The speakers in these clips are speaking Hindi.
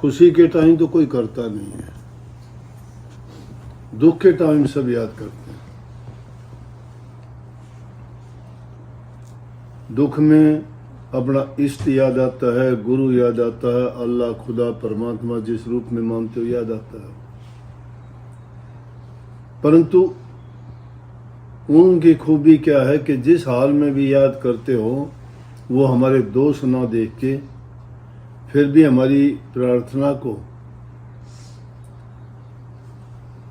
खुशी के टाइम तो कोई करता नहीं है, दुख के टाइम सब याद करते हैं। दुख में अपना इष्ट याद आता है, गुरु याद आता है, अल्लाह, खुदा, परमात्मा जिस रूप में मानते हो याद आता है। परंतु उनकी खूबी क्या है कि जिस हाल में भी याद करते हो वो हमारे दोष ना देख के फिर भी हमारी प्रार्थना को,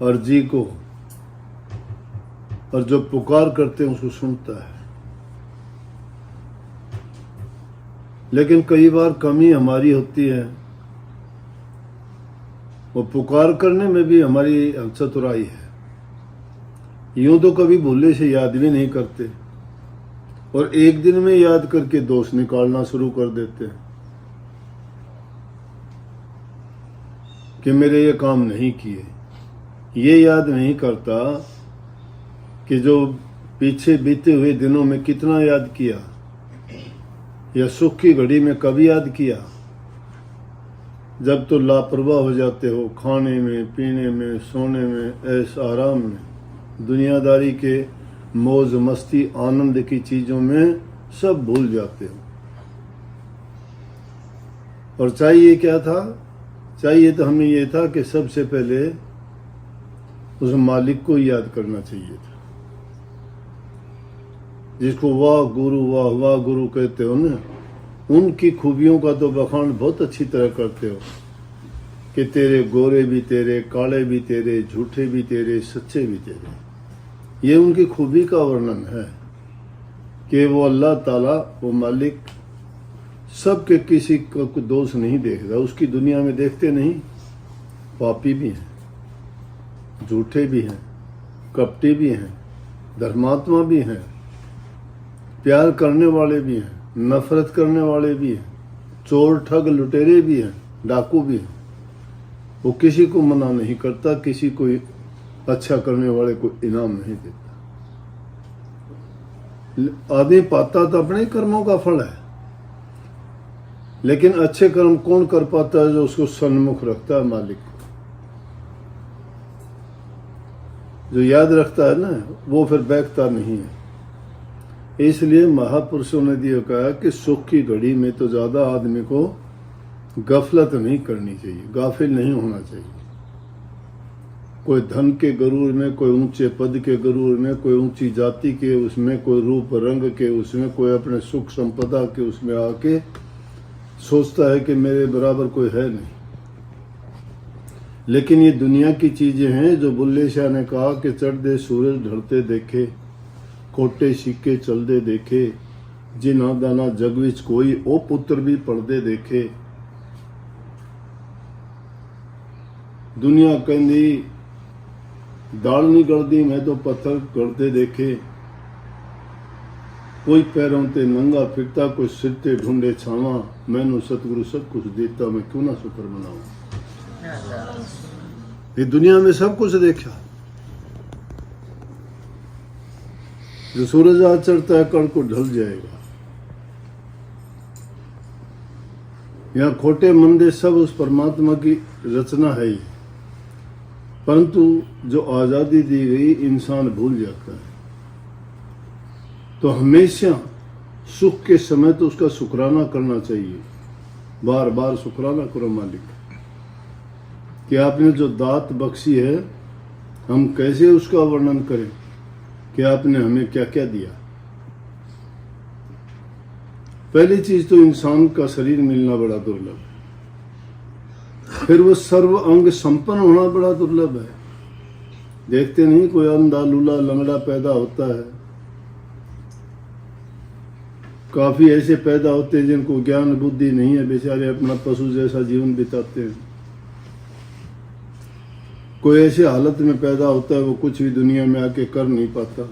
अर्जी को और जो पुकार करते हैं उसको सुनता है। लेकिन कई बार कमी हमारी होती है, वो पुकार करने में भी हमारी चतुराई है। यूं तो कभी भूले से याद भी नहीं करते और एक दिन में याद करके दोष निकालना शुरू कर देते हैं कि मेरे ये काम नहीं किए। ये याद नहीं करता कि जो पीछे बीते हुए दिनों में कितना याद किया, या सुख की घड़ी में कभी याद किया। जब तो लापरवाह हो जाते हो खाने में, पीने में, सोने में, ऐश आराम में, दुनियादारी के मौज मस्ती आनंद की चीजों में सब भूल जाते हो। और चाहिए क्या था? चाहिए तो हमें ये था कि सबसे पहले उस मालिक को याद करना चाहिए था, जिसको वाह गुरु कहते हो ना। उनकी खूबियों का तो बखान बहुत अच्छी तरह करते हो कि तेरे गोरे भी तेरे, काले भी तेरे, झूठे भी तेरे, सच्चे भी तेरे। ये उनकी खूबी का वर्णन है कि वो अल्लाह ताला, वो मालिक सबके किसी को दोष नहीं देखता। उसकी दुनिया में देखते नहीं, पापी भी हैं, झूठे भी हैं, कपटी भी हैं, धर्मात्मा भी हैं, प्यार करने वाले भी हैं, नफरत करने वाले भी हैं, चोर ठग लुटेरे भी हैं, डाकू भी हैं। वो किसी को मना नहीं करता, किसी को अच्छा करने वाले को इनाम नहीं देता। आदमी पाता तो अपने कर्मों का फल है, लेकिन अच्छे कर्म कौन कर पाता है? जो उसको सन्मुख रखता है मालिक को, जो याद रखता है ना, वो फिर बैठता नहीं है। इसलिए महापुरुषों ने दिया कहा कि सुख की घड़ी में तो ज्यादा आदमी को गफलत नहीं करनी चाहिए, गाफिल नहीं होना चाहिए। कोई धन के गरूर में, कोई ऊंचे पद के गरूर में, कोई ऊंची जाति के उसमें, कोई रूप रंग के उसमें, कोई अपने सुख संपदा के उसमें आके सोचता है कि मेरे बराबर कोई है नहीं। लेकिन ये दुनिया की चीजें हैं जो बुल्ले शाह ने कहा कि चढ़ते सूरज ढलते देखे, कोटे सिक्के चलते देखे, जिन्ना दाना जग विच कोई ओ पुत्र भी पढ़ते देखे। दुनिया कहती दाल नहीं गलती, मैं तो पत्थर गढ़ते देखे। कोई पैरों ते नंगा फिरता, कोई सिर ते ढूंढे छावा। मैनू सतगुरु सब कुछ देता, मैं क्यों ना शुक्र मनाऊं। ये दुनिया में सब कुछ देखा। जो सूरज आज चढ़ता है कल को ढल जाएगा। यहाँ खोटे मंदे सब उस परमात्मा की रचना है ही, परंतु जो आजादी दी गई इंसान भूल जाता है। तो हमेशा सुख के समय तो उसका शुक्राना करना चाहिए, बार बार शुक्राना करो मालिक कि आपने जो दात बख्शी है, हम कैसे उसका वर्णन करें कि आपने हमें क्या क्या दिया। पहली चीज तो इंसान का शरीर मिलना बड़ा दुर्लभ है, फिर वो सर्व अंग संपन्न होना बड़ा दुर्लभ है। देखते नहीं, कोई अंधा लूला लंगड़ा पैदा होता है, काफी ऐसे पैदा होते हैं जिनको ज्ञान बुद्धि नहीं है, बेचारे अपना पशु जैसा जीवन बिताते हैं। कोई ऐसे हालत में पैदा होता है वो कुछ भी दुनिया में आके कर नहीं पाता।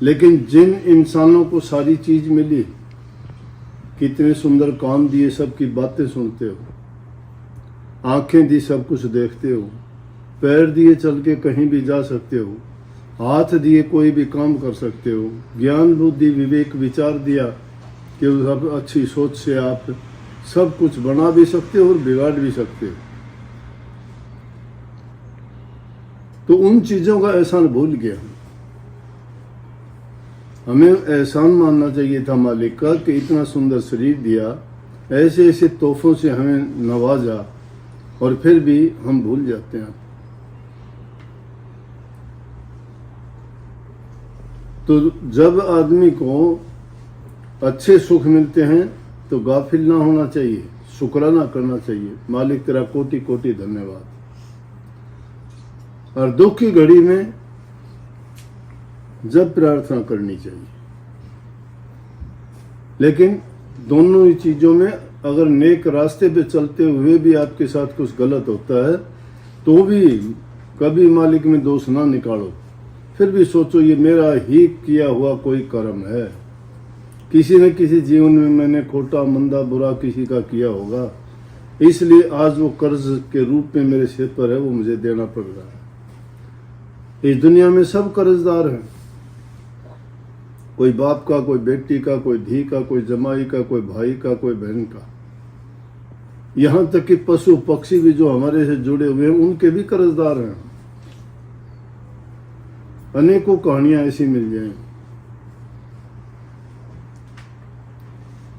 लेकिन जिन इंसानों को सारी चीज मिली, कितने सुंदर काम दिए, सबकी बातें सुनते हो, आंखें दी सब कुछ देखते हो, पैर दिए चल के कहीं भी जा सकते हो, हाथ दिए कोई भी काम कर सकते हो, ज्ञान बुद्धि विवेक विचार दिया कि उस अच्छी सोच से आप सब कुछ बना भी सकते हो और बिगाड़ भी सकते हो। तो उन चीजों का एहसान भूल गया। हमें एहसान मानना चाहिए था मालिक का कि इतना सुंदर शरीर दिया, ऐसे ऐसे तोहफों से हमें नवाजा, और फिर भी हम भूल जाते हैं। तो जब आदमी को अच्छे सुख मिलते हैं तो गाफिल ना होना चाहिए, शुक्राना करना चाहिए, मालिक तेरा कोटि कोटि धन्यवाद। और दुख की घड़ी में जब प्रार्थना करनी चाहिए। लेकिन दोनों ही चीजों में अगर नेक रास्ते पे चलते हुए भी आपके साथ कुछ गलत होता है तो भी कभी मालिक में दोष ना निकालो, फिर भी सोचो ये मेरा ही किया हुआ कोई कर्म है। किसी न किसी जीवन में मैंने खोटा मंदा बुरा किसी का किया होगा, इसलिए आज वो कर्ज के रूप में मेरे सिर पर है, वो मुझे देना पड़ रहा है। इस दुनिया में सब कर्जदार हैं, कोई बाप का, कोई बेटी का, कोई धी का, कोई जमाई का, कोई भाई का, कोई बहन का। यहां तक कि पशु पक्षी भी जो हमारे से जुड़े हुए हैं उनके भी कर्जदार हैं। अनेकों कहानियां ऐसी मिल जाएं।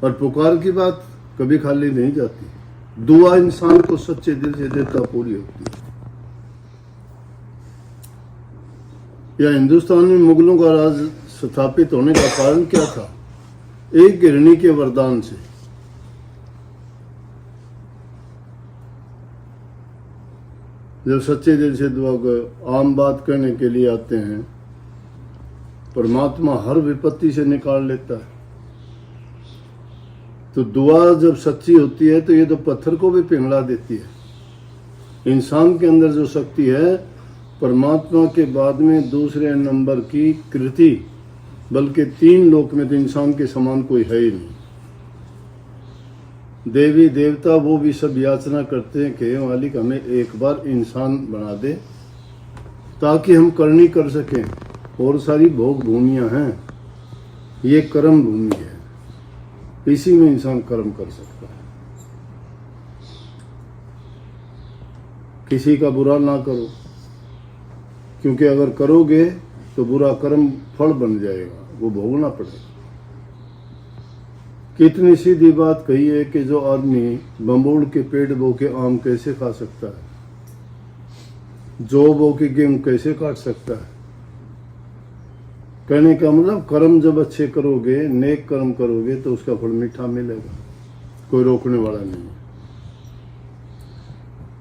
और पुकार की बात कभी खाली नहीं जाती। दुआ इंसान को सच्चे दिल से देता पूरी होती है। या हिंदुस्तान में मुगलों का राज स्थापित होने का कारण क्या था? एक गृहिणी के वरदान से। जब सच्चे दिल से दुआ को आम बात करने के लिए आते हैं, परमात्मा हर विपत्ति से निकाल लेता है। तो दुआ जब सच्ची होती है तो ये तो पत्थर को भी पिघला देती है। इंसान के अंदर जो शक्ति है, परमात्मा के बाद में दूसरे नंबर की कृति, बल्कि 3 लोक में तो इंसान के समान कोई है ही नहीं। देवी देवता वो भी सब याचना करते हैं कि मालिक हमें एक बार इंसान बना दे ताकि हम करनी कर सकें। और सारी भोग भूमियां हैं, ये कर्म भूमि है, इसी में इंसान कर्म कर सकता है। किसी का बुरा ना करो, क्योंकि अगर करोगे तो बुरा कर्म फल बन जाएगा, वो भोगना पड़ेगा। कितनी सीधी बात कही है कि जो आदमी बम्बोड़ के पेड़ बो के आम कैसे खा सकता है, जौ बो के गेहूं कैसे काट सकता है। कहने का मतलब कर्म जब अच्छे करोगे, नेक कर्म करोगे तो उसका फल मीठा मिलेगा, कोई रोकने वाला नहीं है।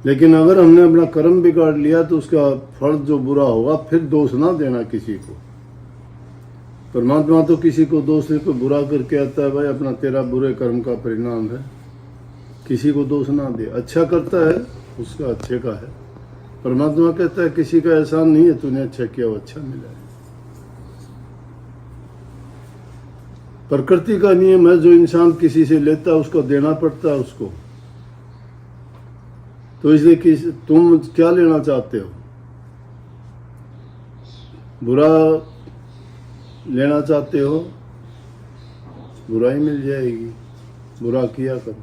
लेकिन अगर हमने अपना कर्म बिगाड़ लिया तो उसका फल जो बुरा होगा, फिर दोष ना देना किसी को। परमात्मा तो किसी को दोष नहीं, कोई बुरा करके आता है, भाई अपना तेरा बुरे कर्म का परिणाम है, किसी को दोष ना दे। अच्छा करता है उसका अच्छे का है। परमात्मा कहता है किसी का एहसान नहीं है, तूने अच्छा किया वो अच्छा मिला है। प्रकृति का नियम है, जो इंसान किसी से लेता है उसको देना पड़ता है उसको। तो इसलिए तुम क्या लेना चाहते हो? बुरा लेना चाहते हो, बुराई मिल जाएगी। बुरा किया करो,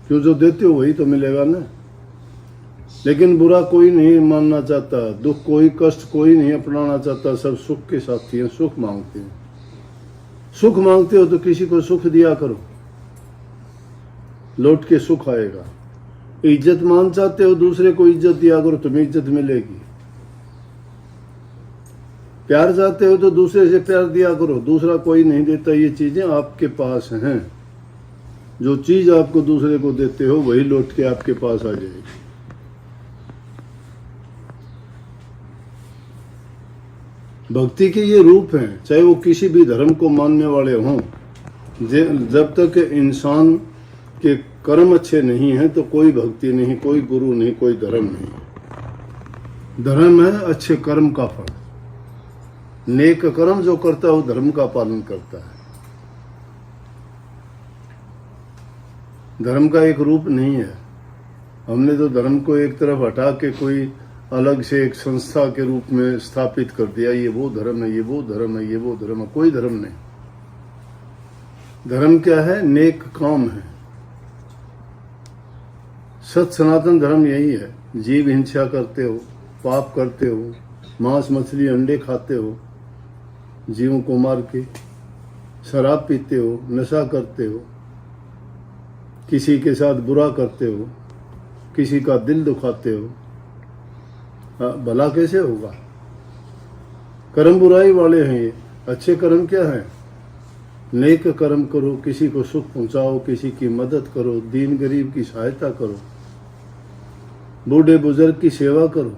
क्यों जो देते हो वही तो मिलेगा ना। लेकिन बुरा कोई नहीं मानना चाहता, दुख कोई, कष्ट कोई नहीं अपनाना चाहता। सब सुख के साथी हैं, सुख मांगते हैं। सुख मांगते हो तो किसी को सुख दिया करो, लौट के सुख आएगा। इज्जत मान चाहते हो, दूसरे को इज्जत दिया करो, तुम्हें इज्जत मिलेगी। प्यार चाहते हो तो दूसरे से प्यार दिया करो, दूसरा कोई नहीं देता। ये चीजें आपके पास हैं। जो चीज आपको दूसरे को देते हो वही लौट के आपके पास आ जाएगी। भक्ति के ये रूप हैं, चाहे वो किसी भी धर्म को मानने वाले हों। जब तक इंसान के कर्म अच्छे नहीं हैं तो कोई भक्ति नहीं, कोई गुरु नहीं, कोई धर्म नहीं। धर्म है अच्छे कर्म का फल। नेक कर्म जो करता है वो धर्म का पालन करता है। धर्म का एक रूप नहीं है। हमने तो धर्म को एक तरफ हटा के कोई अलग से एक संस्था के रूप में स्थापित कर दिया। ये वो धर्म है, ये वो धर्म है, ये वो धर्म है। कोई धर्म नहीं। धर्म क्या है? नेक काम है। सत सनातन धर्म यही है। जीव हिंसा करते हो, पाप करते हो, मांस मछली अंडे खाते हो, जीवों को मार के, शराब पीते हो, नशा करते हो, किसी के साथ बुरा करते हो, किसी का दिल दुखाते हो, भला कैसे होगा? कर्म बुराई वाले हैं ये। अच्छे कर्म क्या है? नेक कर्म करो, किसी को सुख पहुंचाओ, किसी की मदद करो, दीन गरीब की सहायता करो, बूढ़े बुजुर्ग की सेवा करो।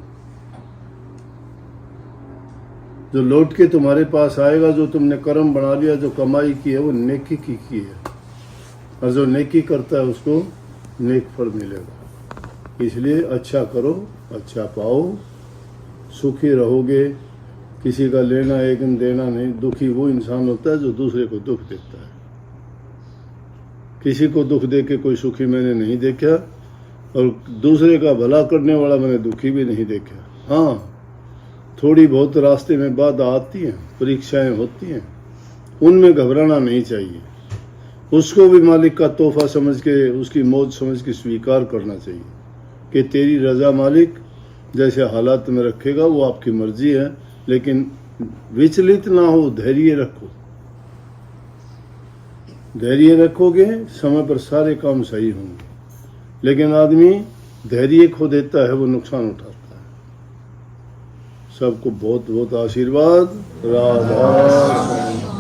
जो लौट के तुम्हारे पास आएगा, जो तुमने कर्म बना लिया, जो कमाई की है, वो नेकी की है, और जो नेकी करता है उसको नेक फल मिलेगा। इसलिए अच्छा करो, अच्छा पाओ, सुखी रहोगे। किसी का लेना एकदम देना नहीं। दुखी वो इंसान होता है जो दूसरे को दुख देता है। किसी को दुख दे के कोई सुखी मैंने नहीं देखा, और दूसरे का भला करने वाला मैंने दुखी भी नहीं देखा। हाँ, थोड़ी बहुत रास्ते में बाधा आती हैं, परीक्षाएं होती हैं, उनमें घबराना नहीं चाहिए। उसको भी मालिक का तोहफा समझ के, उसकी मौज समझ के स्वीकार करना चाहिए कि तेरी रजा मालिक, जैसे हालात में रखेगा वो आपकी मर्जी है, लेकिन विचलित ना हो, धैर्य रखो। धैर्य रखोगे, समय पर सारे काम सही होंगे। लेकिन आदमी धैर्य खो देता है, वो नुकसान उठाता है। सबको बहुत बहुत आशीर्वाद। राधा।